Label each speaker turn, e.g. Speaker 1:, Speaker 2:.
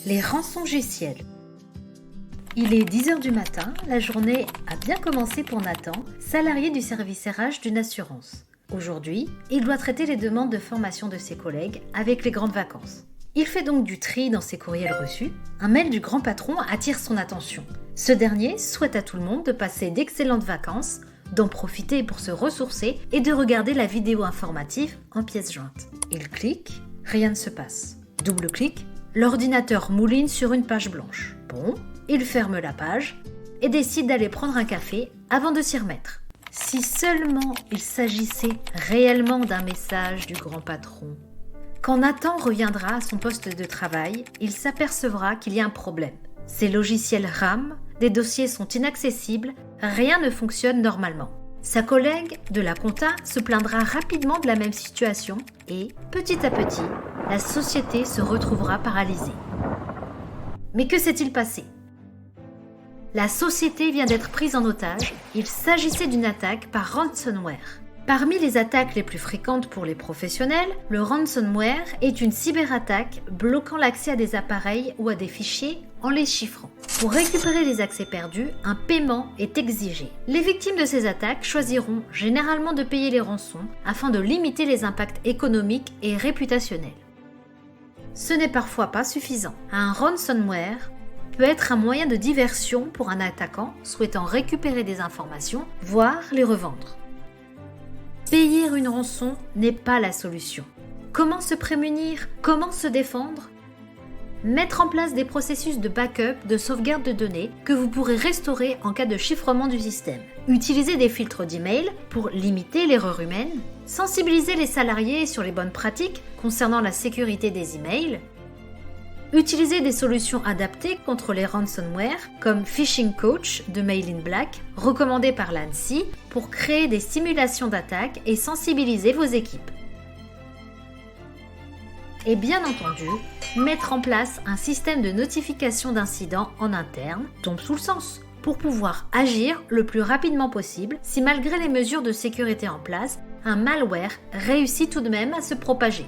Speaker 1: Les rançongiciels. Il est 10h du matin, la journée a bien commencé pour Nathan, salarié du service RH d'une assurance. Aujourd'hui, il doit traiter les demandes de formation de ses collègues avec les grandes vacances. Il fait donc du tri dans ses courriels reçus. Un mail du grand patron attire son attention. Ce dernier souhaite à tout le monde de passer d'excellentes vacances, d'en profiter pour se ressourcer et de regarder la vidéo informative en pièces jointes. Il clique, rien ne se passe. Double-clic, l'ordinateur mouline sur une page blanche. Bon, il ferme la page et décide d'aller prendre un café avant de s'y remettre. Si seulement il s'agissait réellement d'un message du grand patron. Quand Nathan reviendra à son poste de travail, il s'apercevra qu'il y a un problème. Ses logiciels rament, des dossiers sont inaccessibles, rien ne fonctionne normalement. Sa collègue de la compta se plaindra rapidement de la même situation et, petit à petit, la société se retrouvera paralysée. Mais que s'est-il passé ? La société vient d'être prise en otage, il s'agissait d'une attaque par ransomware. Parmi les attaques les plus fréquentes pour les professionnels, le ransomware est une cyberattaque bloquant l'accès à des appareils ou à des fichiers en les chiffrant. Pour récupérer les accès perdus, un paiement est exigé. Les victimes de ces attaques choisiront généralement de payer les rançons afin de limiter les impacts économiques et réputationnels. Ce n'est parfois pas suffisant. Un ransomware peut être un moyen de diversion pour un attaquant souhaitant récupérer des informations, voire les revendre. Payer une rançon n'est pas la solution. Comment se prémunir ? Comment se défendre ? Mettre en place des processus de backup, de sauvegarde de données que vous pourrez restaurer en cas de chiffrement du système. Utiliser des filtres d'email pour limiter l'erreur humaine. Sensibiliser les salariés sur les bonnes pratiques concernant la sécurité des emails. Utiliser des solutions adaptées contre les ransomware comme Phishing Coach de Mail in Black, recommandé par l'ANSSI pour créer des simulations d'attaque et sensibiliser vos équipes. Et bien entendu, mettre en place un système de notification d'incidents en interne tombe sous le sens pour pouvoir agir le plus rapidement possible si malgré les mesures de sécurité en place, un malware réussit tout de même à se propager.